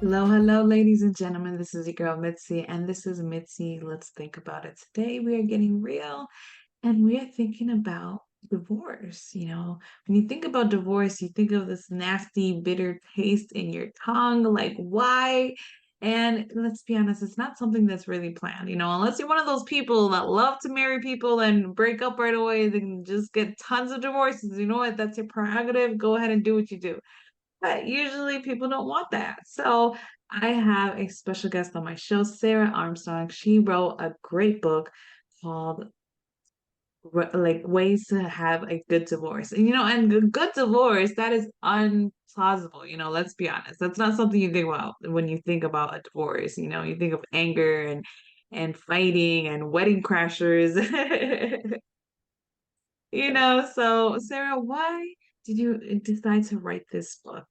Hello, hello, ladies and gentlemen. This is your girl Mitzi, and this is Mitzi. Let's think about it. Today, we are getting real and we are thinking about divorce. When you think about divorce, you think of this nasty, bitter taste in your tongue. Like, why? And let's be honest, it's not something that's really planned, unless you're one of those people that love to marry people and break up right away, then just get tons of divorces. You know what? That's your prerogative. Go ahead and do what you do. But usually people don't want that. So I have a special guest on my show, Sarah Armstrong. She wrote a great book called like Ways to Have a Good Divorce. And a good divorce, that is unplausible. Let's be honest. That's not something you think about when you think about a divorce. You think of anger and fighting and wedding crashers. So Sarah, why did you decide to write this book?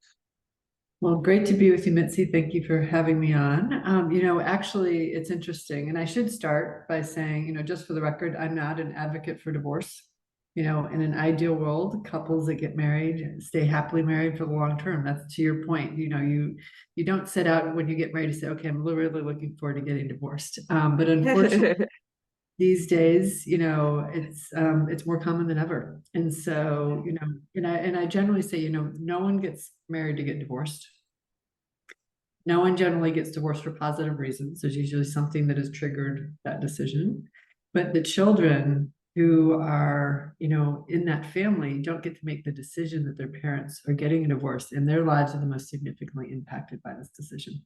Well, great to be with you, Mitzi. Thank you for having me on. Actually, it's interesting. And I should start by saying, just for the record, I'm not an advocate for divorce. In an ideal world, couples that get married stay happily married for the long term. That's to your point. You don't set out when you get married to say, okay, I'm really looking forward to getting divorced. But unfortunately, these days, it's more common than ever. And so, and I generally say, no one gets married to get divorced. No one generally gets divorced for positive reasons. There's usually something that has triggered that decision. But the children who are, in that family don't get to make the decision that their parents are getting a divorce, and their lives are the most significantly impacted by this decision.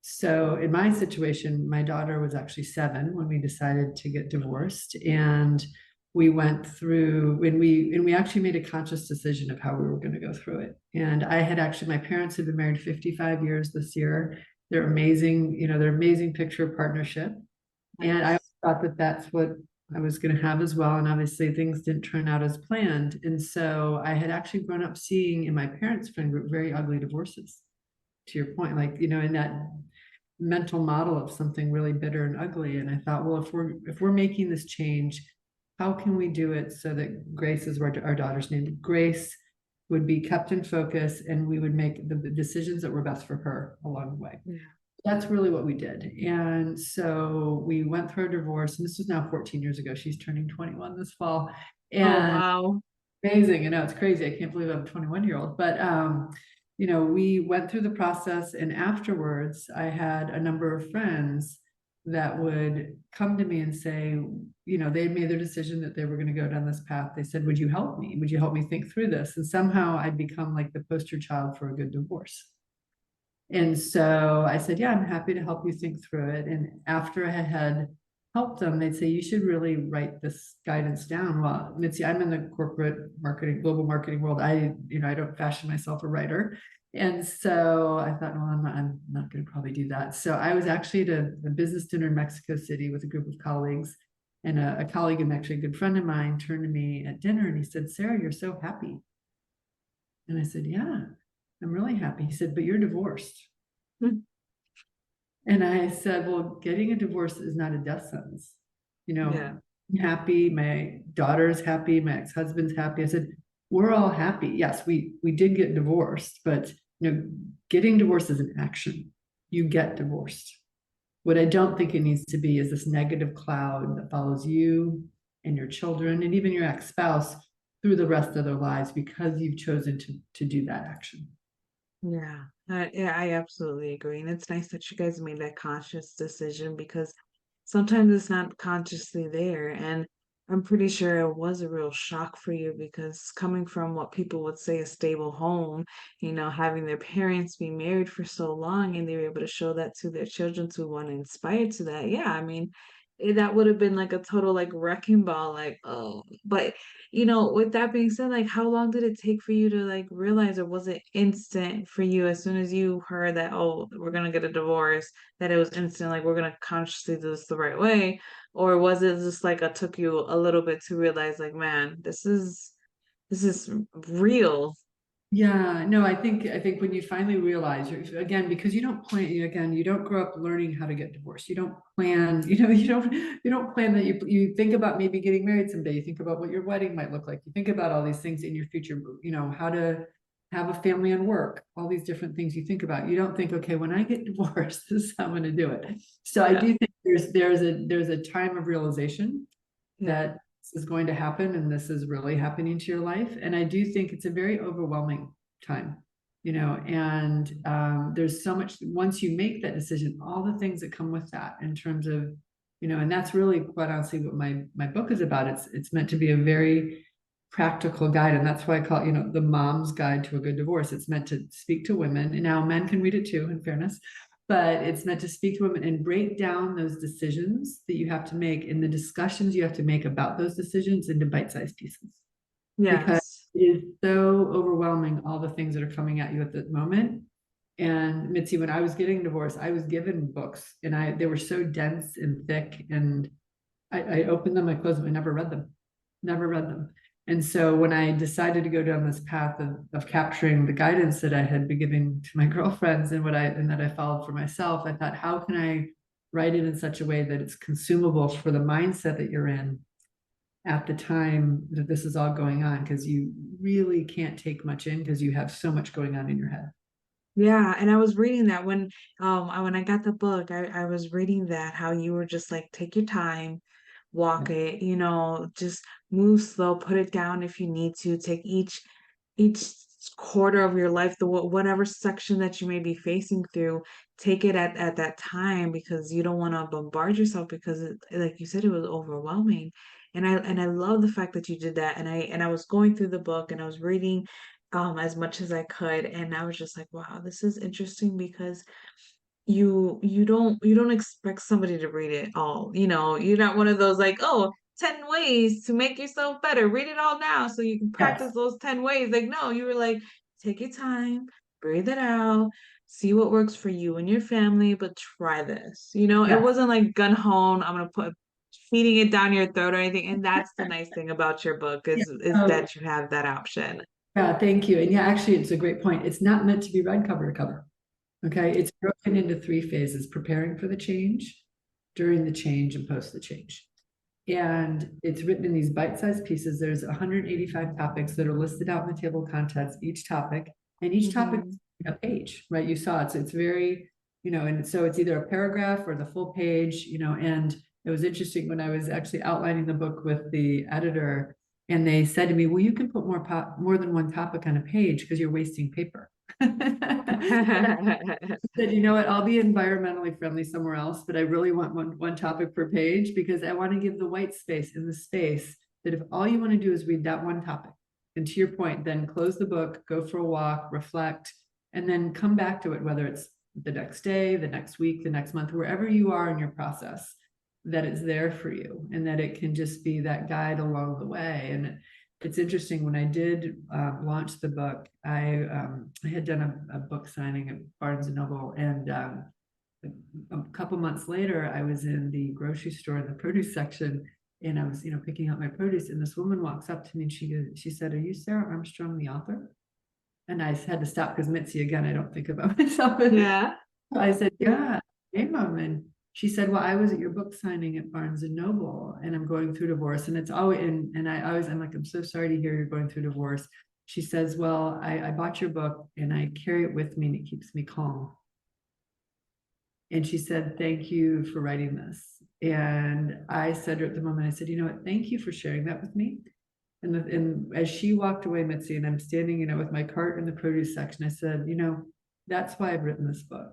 So in my situation, my daughter was actually 7 when we decided to get divorced. And we went through and we actually made a conscious decision of how we were going to go through it. And my parents had been married 55 years this year. They're amazing, they're amazing picture of partnership. And I Nice. thought that that's what I was going to have as well. And obviously things didn't turn out as planned. And so I had actually grown up seeing in my parents' friend group very ugly divorces, to your point, like, in that mental model of something really bitter and ugly. And I thought, well, if we're making this change, how can we do it so that Grace is our daughter's name? Grace would be kept in focus, and we would make the decisions that were best for her along the way. Yeah. That's really what we did. And so we went through a divorce, and this was now 14 years ago. She's turning 21 this fall. Oh, And wow. amazing. It's crazy. I can't believe I'm a 21-year-old. But we went through the process, and afterwards, I had a number of friends that would come to me and say, they made their decision that they were going to go down this path. They said, would you help me? Would you help me think through this? And somehow I'd become like the poster child for a good divorce. And so I said, yeah, I'm happy to help you think through it. And after I had helped them, they'd say, you should really write this guidance down. Well, Mitzi, I'm in the corporate marketing, global marketing world. I don't fashion myself a writer. And so I thought, well, I'm not going to probably do that. So I was actually at a business dinner in Mexico City with a group of colleagues. And a colleague and actually a good friend of mine turned to me at dinner and he said, Sarah, you're so happy. And I said, yeah, I'm really happy. He said, but you're divorced. And I said, well, getting a divorce is not a death sentence. Yeah. I'm happy. My daughter's happy. My ex-husband's happy. I said, we're all happy. Yes, we did get divorced, but getting divorced is an action. You get divorced. What I don't think it needs to be is this negative cloud that follows you and your children and even your ex-spouse through the rest of their lives because you've chosen to do that action. Yeah, I absolutely agree. And it's nice that you guys made that conscious decision because sometimes it's not consciously there. And I'm pretty sure it was a real shock for you because coming from what people would say a stable home, having their parents be married for so long and they were able to show that to their children to want to inspire to that. Yeah, I mean, that would have been like a total like wrecking ball, like, oh, but with that being said, like how long did it take for you to like realize, or was it instant for you as soon as you heard that, oh, we're gonna get a divorce, that it was instant, like we're gonna consciously do this the right way? Or was it just like it took you a little bit to realize like, man, this is real? Yeah, no, I think when you finally realize again, because you don't plan, again, you don't grow up learning how to get divorced. You don't plan, you don't plan that you think about maybe getting married someday. You think about what your wedding might look like. You think about all these things in your future, how to have a family and work, all these different things you think about. You don't think, okay, when I get divorced, this is how I'm going to do it. So I Yeah. do think there's a time of realization Yeah. that this is going to happen and this is really happening to your life. And I do think it's a very overwhelming time, and there's so much, once you make that decision, all the things that come with that in terms of, and that's really quite honestly what my book is about. It's meant to be a very practical guide. And that's why I call it, the mom's guide to a good divorce. It's meant to speak to women. And now men can read it too, in fairness, but it's meant to speak to women and break down those decisions that you have to make and the discussions you have to make about those decisions into bite-sized pieces. Because Yes. it is so overwhelming, all the things that are coming at you at the moment. And Mitzi, when I was getting divorced, I was given books and they were so dense and thick, and I opened them, I closed them, I never read them, never read them. And so when I decided to go down this path of capturing the guidance that I had been giving to my girlfriends and that I followed for myself, I thought, how can I write it in such a way that it's consumable for the mindset that you're in at the time that this is all going on? Because you really can't take much in because you have so much going on in your head. Yeah, and I was reading that when I got the book, I was reading that how you were just like take your time, walk it, just move slow, put it down if you need to, take each quarter of your life, whatever section that you may be facing through, take it at that time because you don't want to bombard yourself because like you said, it was overwhelming. And I love the fact that you did that. And I was going through the book and I was reading as much as I could. And I was just like, wow, this is interesting because you don't expect somebody to read it all. You're not one of those like, oh, 10 ways to make yourself better. Read it all now so you can Yes, practice those 10 ways. Like, no, you were like, take your time, breathe it out, see what works for you and your family, but try this. It yes. wasn't like gun home, I'm gonna put feeding it down your throat or anything. And that's the nice thing about your book Yeah. is So, that you have that option. yeah, thank you. And yeah, actually, it's a great point. It's not meant to be read cover to cover. Okay, it's broken into three phases: preparing for the change, during the change, and post the change. And it's written in these bite-sized pieces. There's 185 topics that are listed out in the table of contents, each topic, and each topic Hmm. is a page, right? You saw it. So it's very, and so it's either a paragraph or the full page, and it was interesting when I was actually outlining the book with the editor, and they said to me, well, you can put more than one topic on a page because you're wasting paper. Said, you know what, I'll be environmentally friendly somewhere else, but I really want one topic per page because I want to give the white space in the space that if all you want to do is read that one topic, and to your point, then close the book, go for a walk, reflect, and then come back to it, whether it's the next day, the next week, the next month, wherever you are in your process, that it's there for you and that it can just be that guide along the way. And it's interesting, when I did launch the book, I had done a book signing at Barnes and Noble, and a couple months later, I was in the grocery store in the produce section, and I was, picking up my produce, and this woman walks up to me and she said, "Are you Sarah Armstrong, the author?" And I had to stop because Mitzi, again, I don't think about myself. Yeah. I said, "Yeah, hey, mom." And she said, "Well, I was at your book signing at Barnes and Noble, and I'm going through divorce." And it's always, and I always, I'm like, "I'm so sorry to hear you're going through divorce." She says, "Well, I bought your book and I carry it with me and it keeps me calm." And she said, "Thank you for writing this." And I said to her at the moment, I said, "You know what? Thank you for sharing that with me." And as she walked away, Mitzi, and I'm standing, with my cart in the produce section, I said, "That's why I've written this book,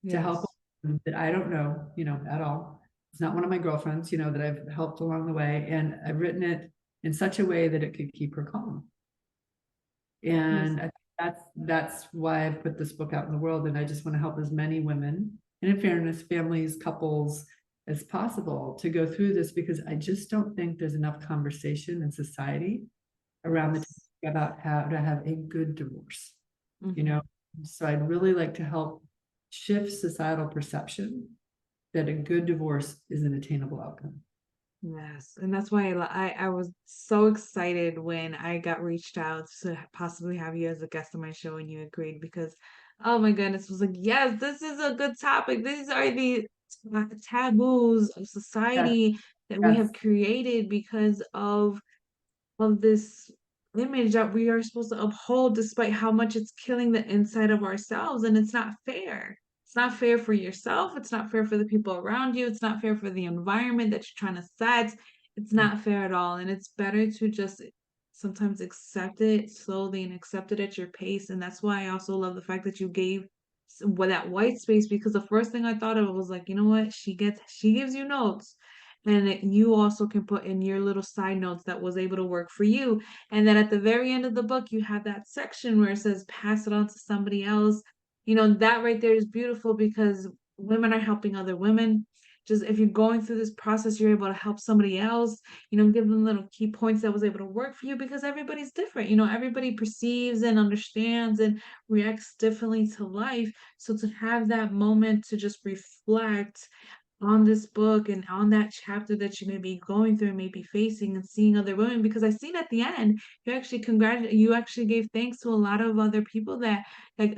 to help Yes. that I don't know, at all. It's not one of my girlfriends, that I've helped along the way. And I've written it in such a way that it could keep her calm." Yes. And I think that's why I've put this book out in the world. And I just want to help as many women, and in fairness, families, couples, as possible to go through this, because I just don't think there's enough conversation in society around the topic Yes. about how to have a good divorce, you Mhm. know. So I'd really like to help shift societal perception that a good divorce is an attainable outcome. Yes, and that's why I was so excited when I got reached out to possibly have you as a guest on my show and you agreed because, oh my goodness, was like, yes, this is a good topic. These are the taboos of Yes, society that we yes, have created because of this. image that we are supposed to uphold despite how much it's killing the inside of ourselves, and it's not fair. It's not fair for yourself, it's not fair for the people around you, it's not fair for the environment that you're trying to set. It's not fair at all, and it's better to just sometimes accept it slowly and accept it at your pace. And that's why I also love the fact that you gave that white space, because the first thing I thought of was like, you know what? She gives you notes, and you also can put in your little side notes that was able to work for you. And then at the very end of the book, you have that section where it says pass it on to somebody else. That right there is beautiful because women are helping other women. Just if you're going through this process, you're able to help somebody else, give them little key points that was able to work for you, because everybody's different. Everybody perceives and understands and reacts differently to life. So to have that moment to just reflect on this book and on that chapter that you may be going through and may be facing and seeing other women, because I seen at the end you actually gave thanks to a lot of other people that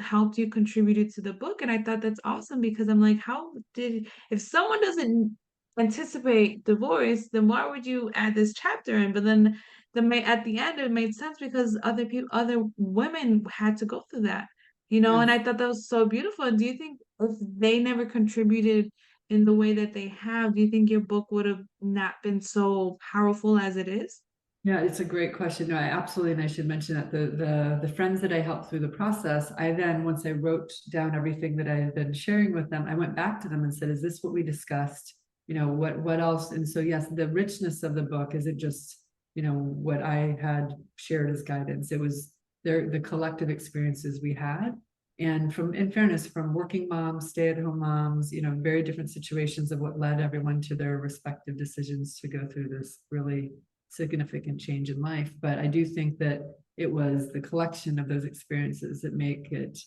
helped you, contributed to the book. And I thought that's awesome, because I'm like, how did if someone doesn't anticipate divorce, then why would you add this chapter in? But then at the end it made sense because other women had to go through that. And Yes. I thought that was so beautiful. Do you think if they never contributed in the way that they have, do you think your book would have not been so powerful as it is? Yeah, it's a great question. No, I absolutely, and I should mention that the friends that I helped through the process, I then, once I wrote down everything that I had been sharing with them, I went back to them and said, "Is this what we discussed? What else?" And so, yes, the richness of the book isn't just, what I had shared as guidance. It was the collective experiences we had. And in fairness, from working moms, stay-at-home moms, very different situations of what led everyone to their respective decisions to go through this really significant change in life. But I do think that it was the collection of those experiences that make it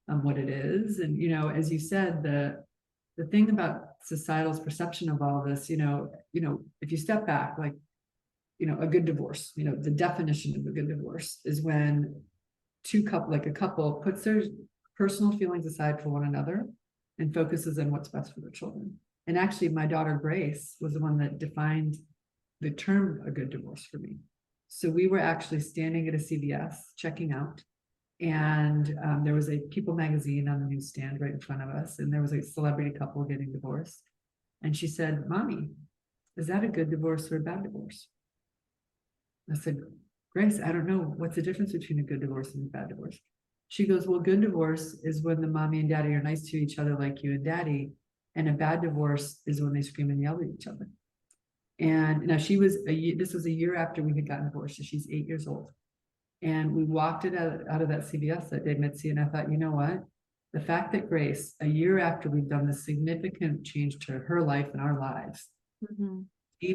what it is. And as you said, the thing about societal's perception of all of this, if you step back, like a good divorce, the definition of a good divorce is when a couple puts their personal feelings aside for one another and focuses on what's best for their children. And actually, my daughter Grace was the one that defined the term a good divorce for me. So we were actually standing at a CVS checking out, and there was a People magazine on the newsstand right in front of us, and there was a celebrity couple getting divorced. And she said, "Mommy, is that a good divorce or a bad divorce?" I said, "Grace, I don't know. What's the difference between a good divorce and a bad divorce?" She goes, "Well, good divorce is when the mommy and daddy are nice to each other like you and daddy, and a bad divorce is when they scream and yell at each other." And now this was a year after we had gotten divorced, so she's 8 years old. And we walked it out of that CVS that day, Mitzi, and I thought, you know what? The fact that Grace, a year after we've done this significant change to her life and our lives, Mm-hmm.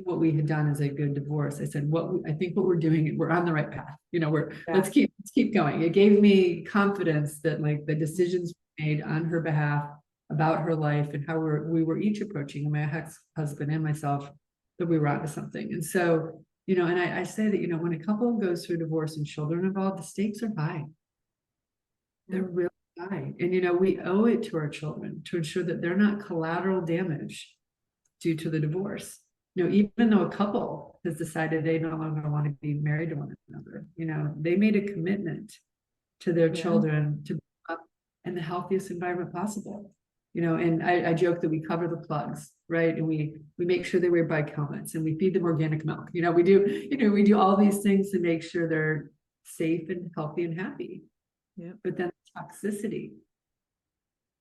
what we had done is a good divorce. I said, I think what we're doing, we're on the right path. Yeah. Let's keep going. It gave me confidence that like the decisions made on her behalf about her life and how we were each approaching, my ex-husband and myself, that we were onto something. And so, and I say that, when a couple goes through divorce and children involved, the stakes are high. They're really high. And, we owe it to our children to ensure that they're not collateral damage due to the divorce. Even though a couple has decided they no longer want to be married to one another, they made a commitment to their Yeah. children to grow up in the healthiest environment possible. And I joke that we cover the plugs, right? And we make sure they wear bike helmets and we feed them organic milk. We do all these things to make sure they're safe and healthy and happy. Yeah. But then toxicity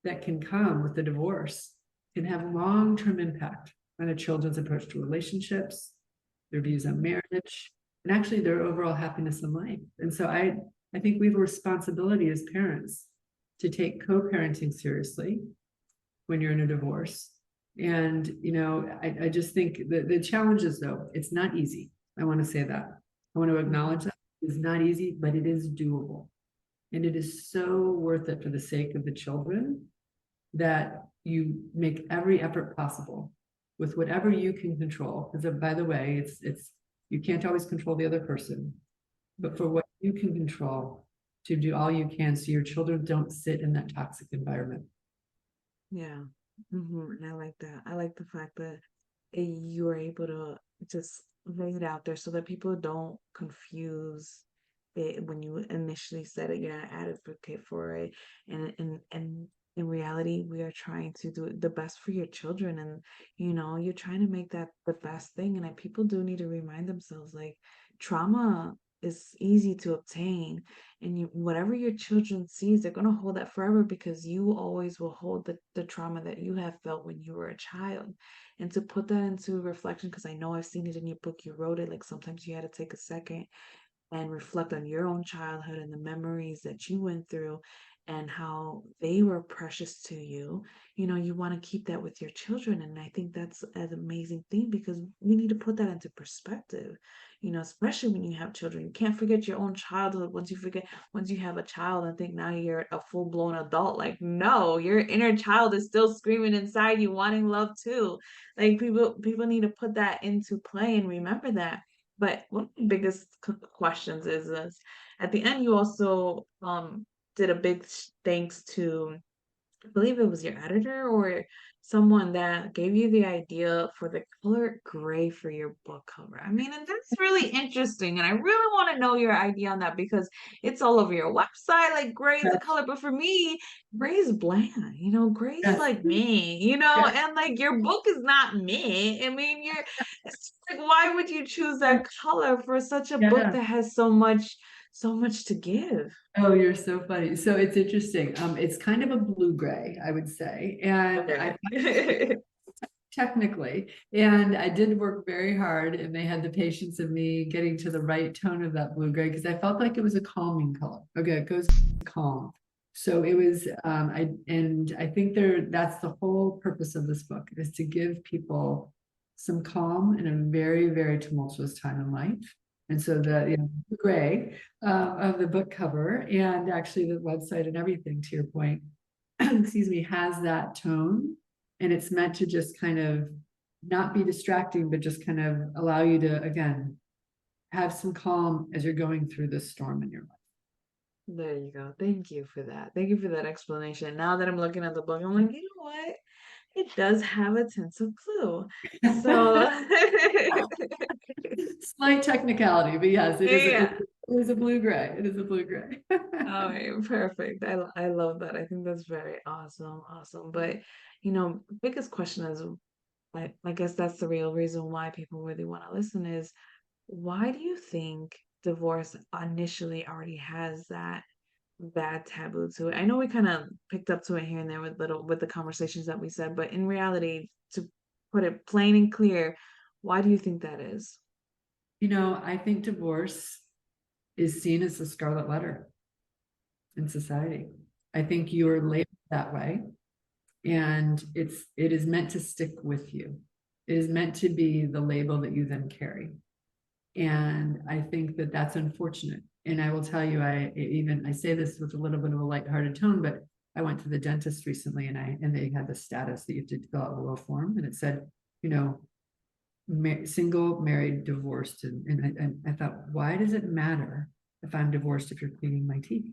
that can come with the divorce can have long-term impact on a children's approach to relationships, their views on marriage, and actually their overall happiness in life. And so I think we have a responsibility as parents to take co-parenting seriously when you're in a divorce. And, I just think the challenges, though, it's not easy. I want to say that. I want to acknowledge that it's not easy, but it is doable. And it is so worth it for the sake of the children that you make every effort possible with whatever you can control. Because by the way, it's you can't always control the other person, but for what you can control, to do all you can so your children don't sit in that toxic environment. Yeah. And I like that. I like the fact that you are able to just lay it out there so that people don't confuse when you initially said it, you're an advocate for it, and in reality, we are trying to do the best for your children, and you're trying to make that the best thing. And people do need to remind themselves, like, trauma is easy to obtain, and whatever your children sees, they're gonna hold that forever because you always will hold the trauma that you have felt when you were a child. And to put that into reflection, because I know I've seen it in your book, you wrote it, like sometimes you had to take a second and reflect on your own childhood and the memories that you went through and how they were precious to you. You want to keep that with your children. And I think that's an amazing thing because we need to put that into perspective, especially when you have children. You can't forget your own childhood once you have a child and think now you're a full blown adult. Like, no, your inner child is still screaming inside you, wanting love too. Like, people need to put that into play and remember that. But one of the biggest questions is this. At the end, you also did a big thanks to, I believe it was your editor or someone that gave you the idea for the color gray for your book cover. I mean, and that's really interesting. And I really want to know your idea on that because it's all over your website. Like, gray is the color. But for me, gray is bland. Gray's Yes. like me, Yeah. and like your book is not me. I mean, it's like, why would you choose that color for such a book Yeah. that has so much to give? Oh, you're so funny. So it's interesting. It's kind of a blue gray, I would say. And I Okay. find it technically, and I did work very hard, and they had the patience of me getting to the right tone of that blue gray because I felt like it was a calming color. Okay, it goes calm. So it was, I think that's the whole purpose of this book is to give people some calm in a very, very tumultuous time in life. And so the gray of the book cover and actually the website and everything, to your point, excuse me, has that tone. And it's meant to just kind of not be distracting, but just kind of allow you to, again, have some calm as you're going through this storm in your life. There you go. Thank you for that. Thank you for that explanation. Now that I'm looking at the book, I'm like, you know what? It does have a tinge of blue. So, Slight technicality, but yes, it yeah. is a blue gray. It is a blue gray. All right, perfect. I love that. I think that's very awesome, awesome. But biggest question is, I guess that's the real reason why people really want to listen is, why do you think divorce initially already has that bad taboo to it? I know we kind of picked up to it here and there with the conversations that we said, but in reality, to put it plain and clear, why do you think that is? I think divorce is seen as the scarlet letter in society. I think you're labeled that way, and it is meant to stick with you. It is meant to be the label that you then carry. And I think that that's unfortunate. And I will tell you, I say this with a little bit of a lighthearted tone, but I went to the dentist recently and they had the status that you have to fill out a little form. And it said, single, married, divorced. And I thought, why does it matter if I'm divorced if you're cleaning my teeth?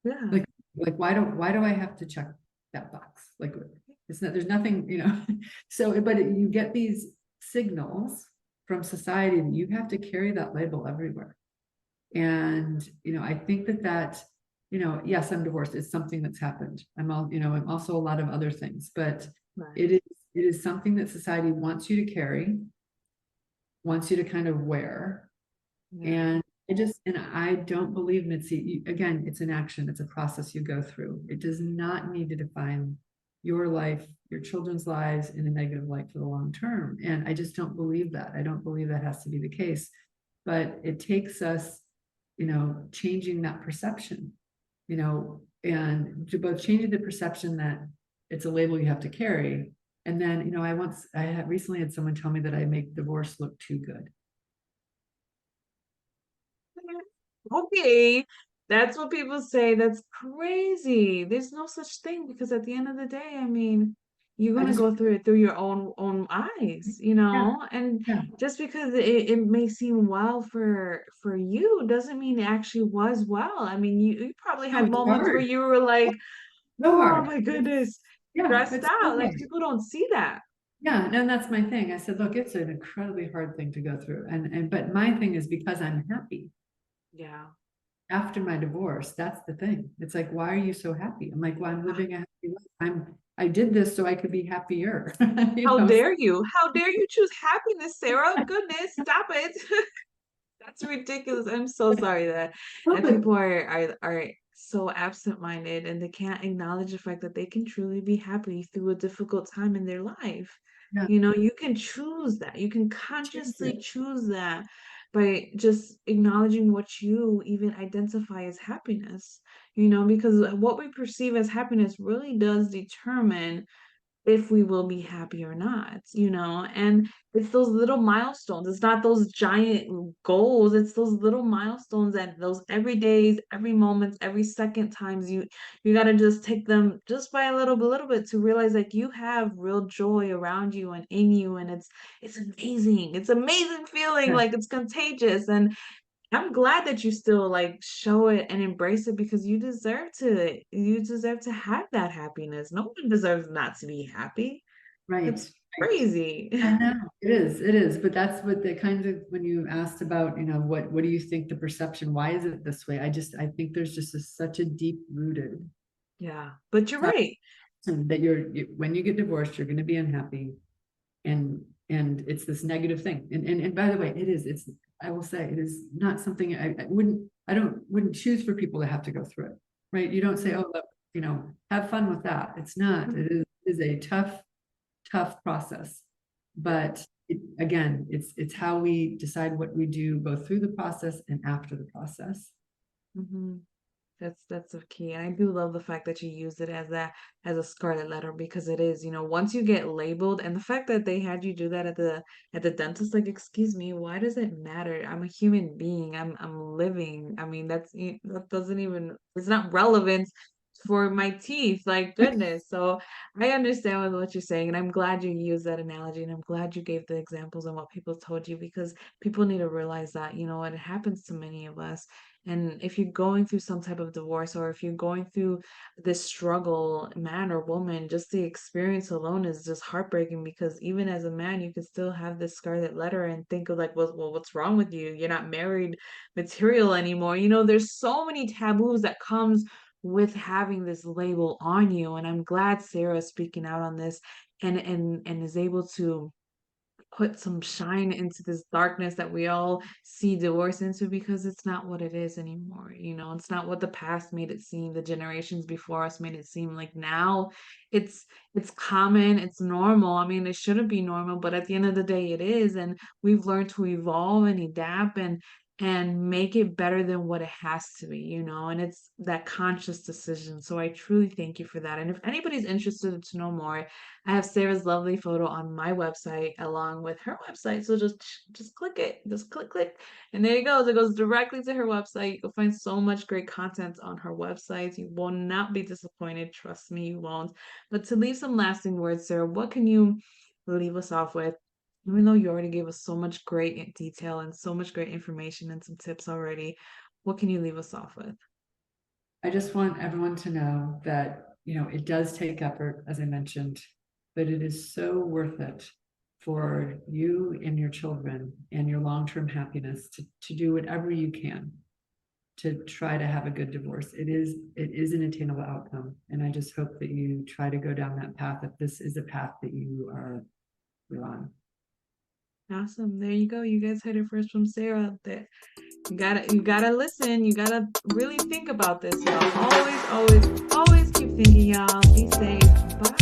Yeah. Like, why do I have to check that box? Like, there's nothing, So, but you get these signals from society that you have to carry that label everywhere. And, I think that, yes, I'm divorced. It's something that's happened. I'm also a lot of other things, but Right. it is something that society wants you to carry, wants you to kind of wear. Yeah. And I don't believe, Mitzi, again, it's an action, it's a process you go through. It does not need to define your life, your children's lives in a negative light for the long term. And I just don't believe that. I don't believe that has to be the case. But it takes us, changing that perception, and to both changing the perception that it's a label you have to carry. And then, I recently had someone tell me that I make divorce look too good. Okay, that's what people say. That's crazy. There's no such thing because at the end of the day, I mean, you're I gonna just, go through it through your own eyes, yeah, and yeah. just because it may seem well for you doesn't mean it actually was well. I mean, you probably No, had it's moments where hard. you were like, So oh hard. my goodness, Yeah, stressed it's so out. Like, hard. people don't see that. Yeah, no, that's my thing. I said, look, it's an incredibly hard thing to go through. But my thing is because I'm happy. Yeah. after my divorce, that's the thing. It's like, why are you so happy? I'm like, well, I'm living a happy life. I did this so I could be happier. You How know, dare you? How dare you choose happiness, Sarah? Goodness, stop it. That's ridiculous. I'm so sorry no, that but people are so absent-minded and they can't acknowledge the fact that they can truly be happy through a difficult time in their life. yeah, You know, you can choose that. You can choose consciously it. choose that by just acknowledging what you even identify as happiness. You know, because what we perceive as happiness really does determine if we will be happy or not, you know? And it's those little milestones. It's not those giant goals. It's those little milestones and those every days, every moments, every second times you got to just take them just by a little bit to realize like you have real joy around you and in you and it's amazing. It's amazing feeling Yeah, like it's contagious and I'm glad that you still like show it and embrace it because you deserve to have that happiness. No one deserves not to be happy. right, That's right. crazy. I know it is, but that's what the kind of when you asked about, what do you think the perception, why is it this way? I think there's just such a deep rooted Yeah, but you're right. that when you get divorced, you're going to be unhappy, and it's this negative thing. And by the way, it's I will say it is not something I wouldn't choose for people to have to go through it, right? You don't say, oh, look, have fun with that. It's not. It is a tough process. But again, it's how we decide what we do both through the process and after the process. Mhm. That's a key. And I do love the fact that you use it as a scarlet letter because it is, you know, once you get labeled and the fact that they had you do that at the dentist, like, excuse me, why does it matter? I'm a human being. I'm living. I mean, that doesn't even it's not relevant for my teeth. Like goodness. So I understand what you're saying, and I'm glad you used that analogy, and I'm glad you gave the examples and what people told you because people need to realize that, you know what, it happens to many of us and if you're going through some type of divorce or if you're going through this struggle, man or woman, just the experience alone is just heartbreaking because even as a man, you can still have this scarlet letter and think of like, well, what's wrong with you? You're not married material anymore. You know, there's so many taboos that comes with having this label on you. And I'm glad Sarah is speaking out on this and is able to put some shine into this darkness that we all see divorce into because it's not what it is anymore. You know, it's not what the past made it seem, the generations before us made it seem like now it's it's common, it's normal. I mean, it shouldn't be normal, but at the end of the day it is and we've learned to evolve and adapt and make it better than what it has to be, you know, and it's that conscious decision. So I truly thank you for that. And if anybody's interested to know more, I have Sarah's lovely photo on my website along with her website. So just click it. Just click. And there it goes. It goes directly to her website. You'll find so much great content on her website. You will not be disappointed. Trust me, you won't. But to leave some lasting words, Sarah, what can you leave us off with? Even though you already gave us so much great detail and so much great information and some tips already, what can you leave us off with? I just want everyone to know that, it does take effort, as I mentioned, but it is so worth it for you and your children and your long-term happiness to do whatever you can to try to have a good divorce. It is an attainable outcome. And I just hope that you try to go down that path if this is a path that you're on. Awesome. There you go. You guys heard it first from Sarah. That you gotta listen. You gotta really think about this, y'all. Always keep thinking, y'all. Be safe. Bye.